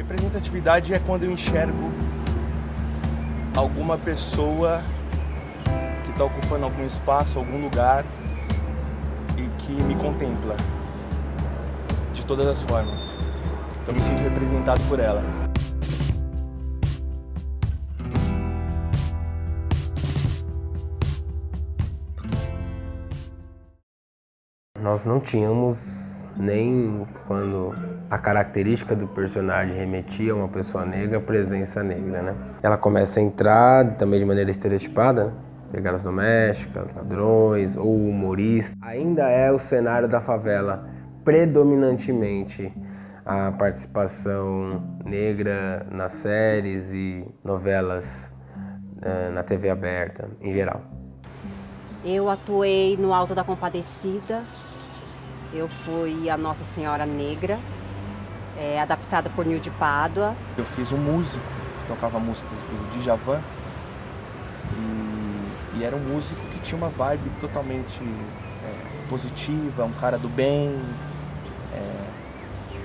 Representatividade é quando eu enxergo alguma pessoa que está ocupando algum espaço, algum lugar e que me contempla de todas as formas. Então eu me sinto representado por ela. Nós não tínhamos nem quando a característica do personagem remetia a uma pessoa negra, presença negra, né? Ela começa a entrar também de maneira estereotipada, né? Pegadas domésticas, ladrões ou humorista. Ainda é o cenário da favela, predominantemente a participação negra nas séries e novelas na TV aberta, em geral. Eu atuei no Alto da Compadecida. Eu fui a Nossa Senhora Negra, adaptada por Nil de Pádua. Eu fiz um músico que tocava músicas do Djavan e era um músico que tinha uma vibe totalmente positiva, um cara do bem,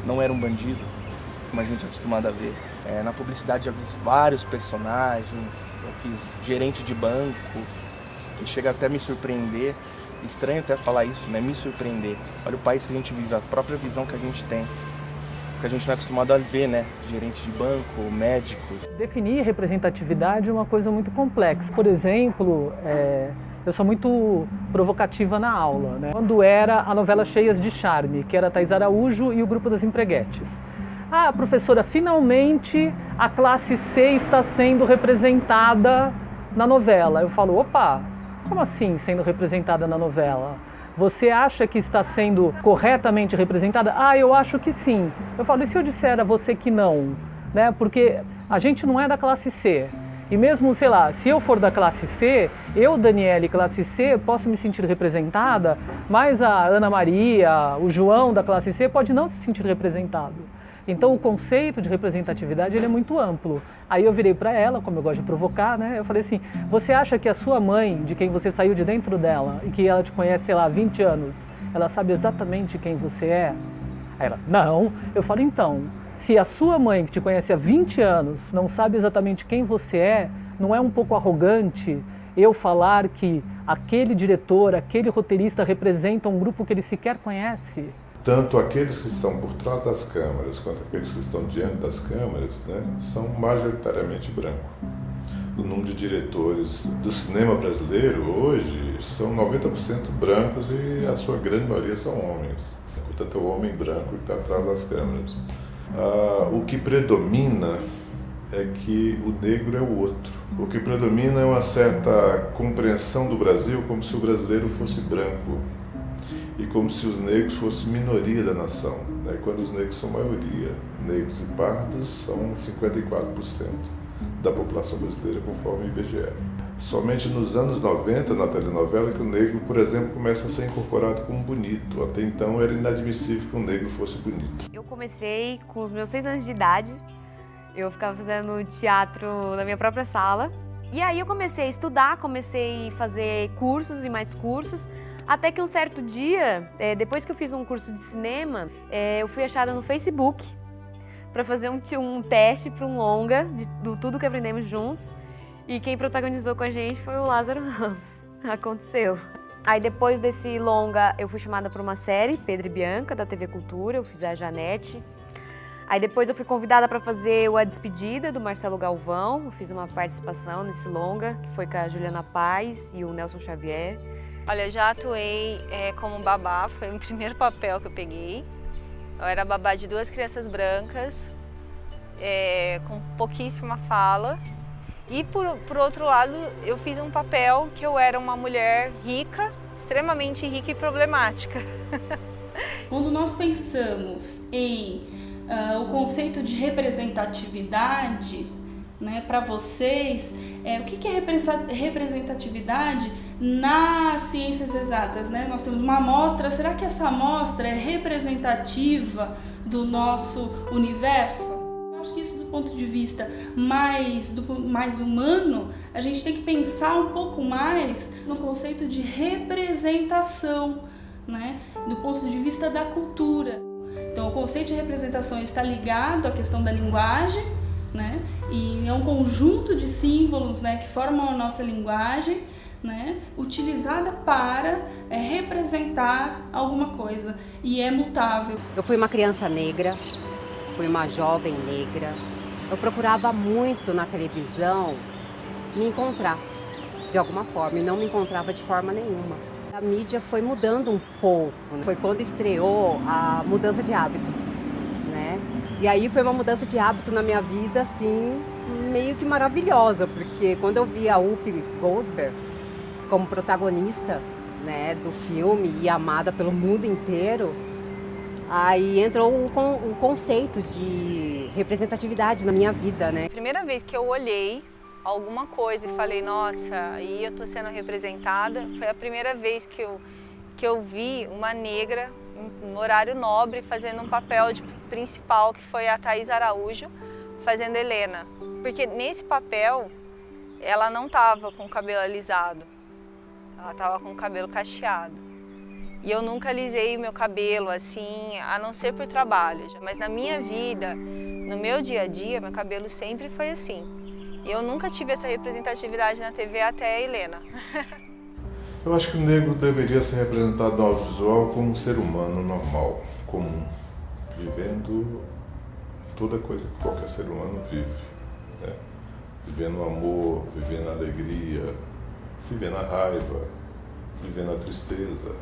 não era um bandido, como a gente é acostumado a ver. Na publicidade já fiz vários personagens, eu fiz gerente de banco, que chega até a me surpreender. Estranho até falar isso, né? Me surpreender. Olha o país que a gente vive, a própria visão que a gente tem. Que a gente não é acostumado a ver, né? Gerentes de banco, médicos. Definir representatividade é uma coisa muito complexa. Por exemplo, eu sou muito provocativa na aula, né? Quando era a novela Cheias de Charme, que era Thaís Araújo e o Grupo das Empreguetes. Ah, professora, finalmente a classe C está sendo representada na novela. Eu falo, opa! Como assim sendo representada na novela? Você acha que está sendo corretamente representada? Ah, eu acho que sim. Eu falo, e se eu disser a você que não? Né? Porque a gente não é da classe C. E mesmo, sei lá, se eu for da classe C, eu, Daniele, classe C, posso me sentir representada, mas a Ana Maria, o João da classe C pode não se sentir representado. Então o conceito de representatividade ele é muito amplo. Aí eu virei para ela, como eu gosto de provocar, né? Eu falei assim, você acha que a sua mãe, de quem você saiu de dentro dela, e que ela te conhece, sei lá, há 20 anos, ela sabe exatamente quem você é? Aí ela, não. Eu falo, então, se a sua mãe, que te conhece há 20 anos, não sabe exatamente quem você é, não é um pouco arrogante eu falar que aquele diretor, aquele roteirista representa um grupo que ele sequer conhece? Tanto aqueles que estão por trás das câmeras quanto aqueles que estão diante das câmeras, né, são majoritariamente brancos. O número de diretores do cinema brasileiro hoje são 90% brancos e a sua grande maioria são homens. Portanto, é o homem branco que está atrás das câmeras. O que predomina é que o negro é o outro. O que predomina é uma certa compreensão do Brasil como se o brasileiro fosse branco e como se os negros fossem minoria da nação, né? Quando os negros são maioria. Negros e pardos são 54% da população brasileira, conforme o IBGE. Somente nos anos 90, na telenovela, que o negro, por exemplo, começa a ser incorporado como bonito. Até então era inadmissível que um negro fosse bonito. Eu comecei com os meus 6 anos de idade. Eu ficava fazendo teatro na minha própria sala. E aí eu comecei a estudar, comecei a fazer cursos e mais cursos. Até que um certo dia, depois que eu fiz um curso de cinema, eu fui achada no Facebook para fazer um teste para um longa do Tudo que Aprendemos Juntos. E quem protagonizou com a gente foi o Lázaro Ramos. Aconteceu. Aí depois desse longa, eu fui chamada para uma série, Pedro e Bianca, da TV Cultura, eu fiz a Janete. Aí depois eu fui convidada para fazer A Despedida, do Marcelo Galvão. Eu fiz uma participação nesse longa, que foi com a Juliana Paz e o Nelson Xavier. Olha, eu já atuei como babá, foi o primeiro papel que eu peguei. Eu era babá de 2 crianças brancas, com pouquíssima fala. E por outro lado, eu fiz um papel que eu era uma mulher rica, extremamente rica e problemática. Quando nós pensamos em o conceito de representatividade, né, para vocês, o que é representatividade nas ciências exatas, né? Nós temos uma amostra, será que essa amostra é representativa do nosso universo? Eu acho que isso, do ponto de vista mais humano, a gente tem que pensar um pouco mais no conceito de representação, né? Do ponto de vista da cultura. Então, o conceito de representação está ligado à questão da linguagem, né? E é um conjunto de símbolos, né, que formam a nossa linguagem, né, utilizada para representar alguma coisa, e é mutável. Eu fui uma criança negra, fui uma jovem negra. Eu procurava muito na televisão me encontrar de alguma forma e não me encontrava de forma nenhuma. A mídia foi mudando um pouco, né? Foi quando estreou a mudança de hábito, né? E aí foi uma mudança de hábito na minha vida, assim, meio que maravilhosa, porque quando eu vi a Whoopi Goldberg como protagonista, né, do filme e amada pelo mundo inteiro, aí entrou o conceito de representatividade na minha vida, né? A primeira vez que eu olhei alguma coisa e falei, nossa, aí eu tô sendo representada, foi a primeira vez que eu vi uma negra no horário nobre fazendo um papel principal, que foi a Thaís Araújo fazendo Helena. Porque nesse papel ela não estava com o cabelo alisado, ela estava com o cabelo cacheado. E eu nunca alisei o meu cabelo assim, a não ser por trabalho. Mas na minha vida, no meu dia a dia, meu cabelo sempre foi assim. E eu nunca tive essa representatividade na TV até a Helena. Eu acho que o negro deveria ser representado no audiovisual como um ser humano normal, comum, vivendo toda coisa que qualquer ser humano vive, né? Vivendo o amor, vivendo a alegria, vivendo a raiva, vivendo a tristeza,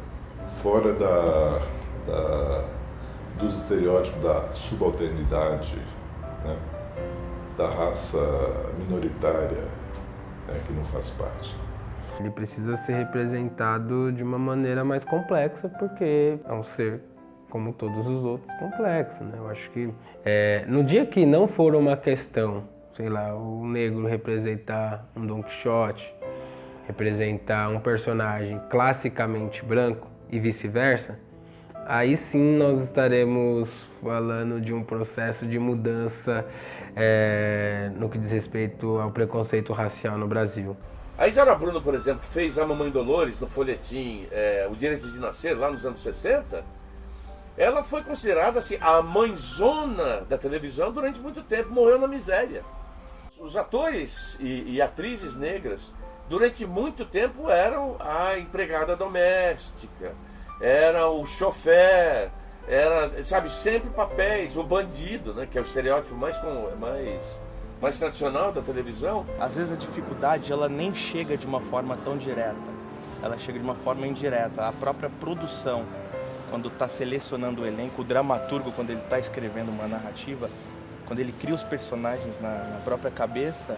fora dos estereótipos da subalternidade, né? Da raça minoritária, né? Que não faz parte. Ele precisa ser representado de uma maneira mais complexa, porque é um ser, como todos os outros, complexo, né? Eu acho que no dia que não for uma questão, sei lá, o negro representar um Don Quixote, representar um personagem classicamente branco e vice-versa, aí sim nós estaremos falando de um processo de mudança no que diz respeito ao preconceito racial no Brasil. A Isaura Bruno, por exemplo, que fez a Mamãe Dolores no folhetim O Direito de Nascer, lá nos anos 60, ela foi considerada assim, a mãezona da televisão durante muito tempo, morreu na miséria. Os atores e atrizes negras, durante muito tempo, eram a empregada doméstica, era o chofer, era, sabe, sempre papéis, o bandido, né, que é o estereótipo mais tradicional da televisão. Às vezes a dificuldade ela nem chega de uma forma tão direta, ela chega de uma forma indireta. A própria produção, quando está selecionando o elenco, o dramaturgo, quando ele está escrevendo uma narrativa, quando ele cria os personagens na própria cabeça,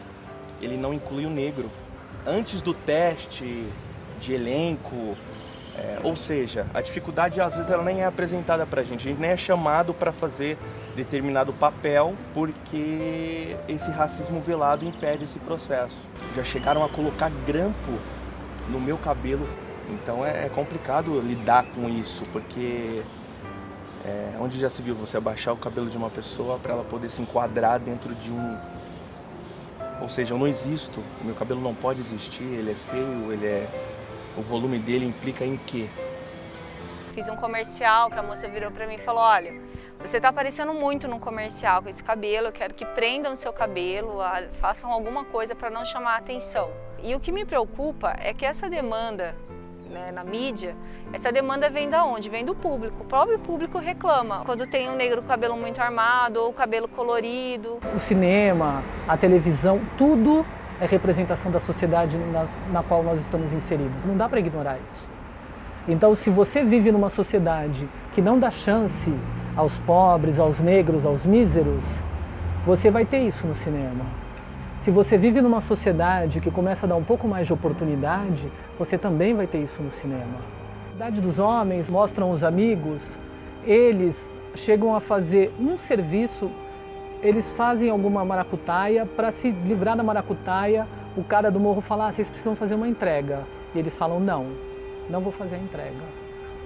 ele não inclui o negro. Antes do teste de elenco, ou seja, a dificuldade às vezes ela nem é apresentada pra gente, a gente nem é chamado para fazer determinado papel porque esse racismo velado impede esse processo. Já chegaram a colocar grampo no meu cabelo, então é complicado lidar com isso, porque onde já se viu você abaixar o cabelo de uma pessoa para ela poder se enquadrar dentro de um... Ou seja, eu não existo, o meu cabelo não pode existir, ele é feio, o volume dele implica em quê? Fiz um comercial que a moça virou pra mim e falou, olha, você tá aparecendo muito num comercial com esse cabelo, eu quero que prendam o seu cabelo, façam alguma coisa para não chamar a atenção. E o que me preocupa é que essa demanda, né, na mídia, essa demanda vem da onde? Vem do público. O próprio público reclama quando tem um negro com o cabelo muito armado ou o cabelo colorido. O cinema, a televisão, tudo é representação da sociedade na qual nós estamos inseridos. Não dá para ignorar isso. Então, se você vive numa sociedade que não dá chance aos pobres, aos negros, aos míseros, você vai ter isso no cinema. Se você vive numa sociedade que começa a dar um pouco mais de oportunidade, você também vai ter isso no cinema. A idade dos homens mostram os amigos, eles chegam a fazer um serviço, eles fazem alguma maracutaia, para se livrar da maracutaia, o cara do morro fala, vocês precisam fazer uma entrega. E eles falam, não vou fazer a entrega,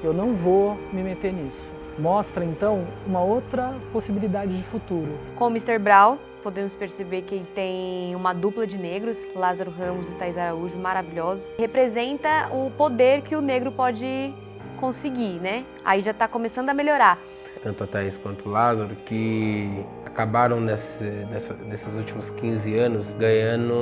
eu não vou me meter nisso. Mostra, então, uma outra possibilidade de futuro. Com o Mr. Brown, podemos perceber que tem uma dupla de negros, Lázaro Ramos e Thaís Araújo, maravilhosos. Representa o poder que o negro pode conseguir, né? Aí já está começando a melhorar. tanto a Thaís quanto o Lázaro, que acabaram nesses últimos 15 anos ganhando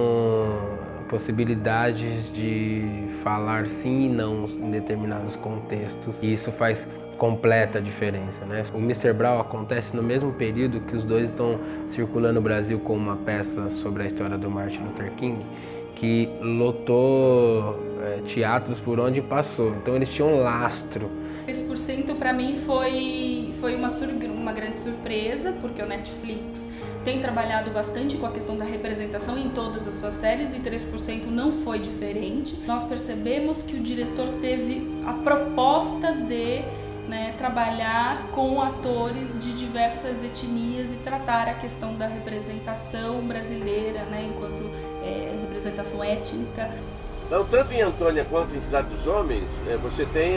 possibilidades de falar sim e não em determinados contextos, e isso faz completa diferença, né? O Mr. Brown acontece no mesmo período que os dois estão circulando o Brasil com uma peça sobre a história do Martin Luther King, que lotou teatros por onde passou. Então eles tinham um lastro. 3% para mim foi uma grande surpresa, porque o Netflix tem trabalhado bastante com a questão da representação em todas as suas séries e 3% não foi diferente. Nós percebemos que o diretor teve a proposta de trabalhar com atores de diversas etnias e tratar a questão da representação brasileira, enquanto representação étnica. Então, tanto em Antônia quanto em Cidade dos Homens, você tem,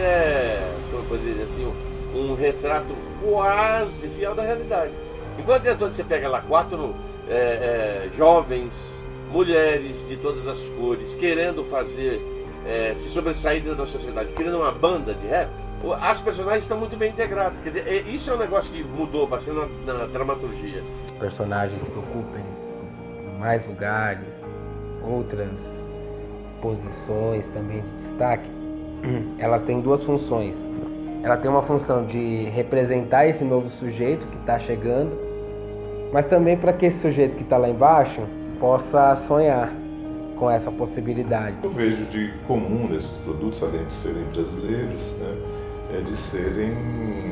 como eu poderia dizer assim, um retrato quase fiel da realidade. Enquanto em Antônia você pega lá 4 jovens, mulheres de todas as cores, querendo fazer, se sobressair dentro da sociedade, querendo uma banda de rap, as personagens estão muito bem integradas. Quer dizer, isso é um negócio que mudou bastante na dramaturgia. Personagens que ocupem mais lugares, outras posições também de destaque, elas têm 2 funções. Ela tem uma função de representar esse novo sujeito que está chegando, mas também para que esse sujeito que está lá embaixo possa sonhar com essa possibilidade. Eu vejo de comum nesses produtos, além de serem brasileiros, é de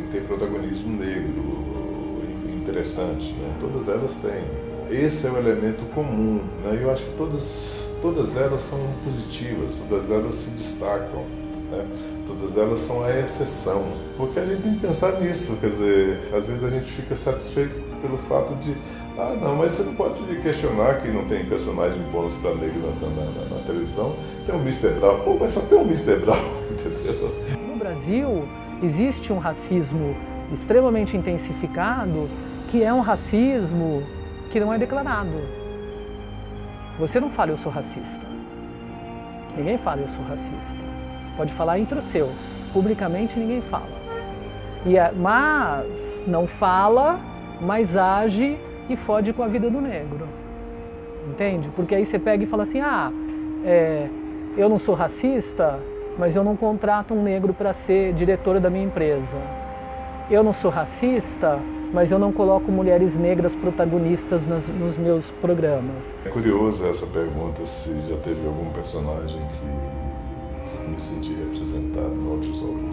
ter protagonismo negro interessante, Todas elas têm. Esse é o elemento comum, E eu acho que todas elas são positivas, todas elas se destacam, Todas elas são a exceção. Porque a gente tem que pensar nisso, quer dizer, às vezes a gente fica satisfeito pelo fato de não, mas você não pode questionar que não tem personagem bônus para negro na televisão. Tem o Mr. Brown, mas só tem o Mr. Brown, entendeu? No Brasil, existe um racismo extremamente intensificado, que é um racismo que não é declarado. Você não fala, eu sou racista. Ninguém fala, eu sou racista. Pode falar entre os seus. Publicamente, ninguém fala. Mas não fala, mas age e fode com a vida do negro. Entende? Porque aí você pega e fala assim, eu não sou racista, mas eu não contrato um negro para ser diretor da minha empresa. Eu não sou racista, mas eu não coloco mulheres negras protagonistas nos meus programas. É curioso essa pergunta, se já teve algum personagem que me senti representado no Outros Olhos.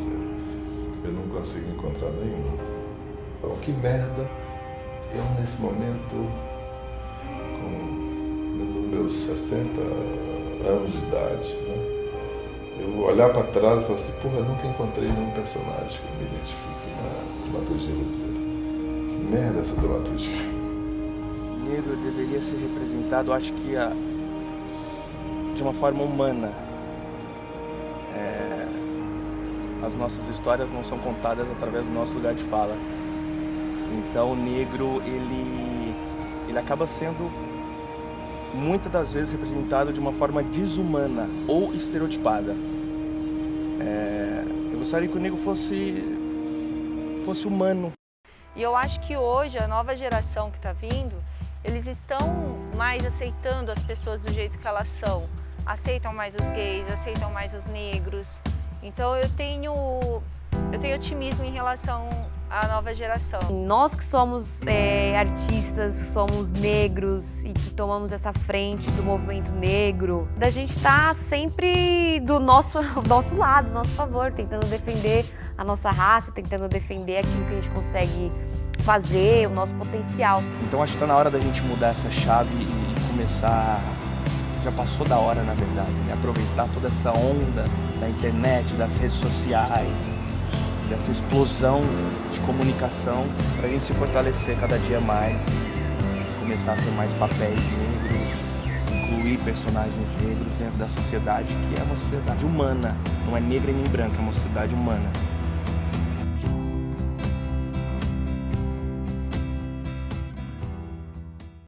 Eu não consigo encontrar nenhum. Então, que merda, eu nesse momento, nos meus 60 anos de idade, eu olhar para trás e falar assim, porra, eu nunca encontrei nenhum personagem que me identifique na dramaturgia brasileira. Que merda essa dramaturgia. O negro deveria ser representado, acho que de uma forma humana. As nossas histórias não são contadas através do nosso lugar de fala. Então o negro, ele acaba sendo muitas das vezes representado de uma forma desumana ou estereotipada. Eu gostaria que o negro fosse humano. E eu acho que hoje a nova geração que está vindo, eles estão mais aceitando as pessoas do jeito que elas são. Aceitam mais os gays, aceitam mais os negros. Então eu tenho otimismo em relação à nova geração. Nós que somos artistas, que somos negros e que tomamos essa frente do movimento negro, da gente estar sempre do nosso lado, do nosso favor, tentando defender a nossa raça, tentando defender aquilo que a gente consegue fazer, o nosso potencial. Então acho que está na hora da gente mudar essa chave e começar, já passou da hora na verdade, aproveitar toda essa onda da internet, das redes sociais, dessa explosão de comunicação para a gente se fortalecer cada dia mais, começar a ter mais papéis negros, incluir personagens negros dentro da sociedade, que é uma sociedade humana, não é negra nem branca, é uma sociedade humana.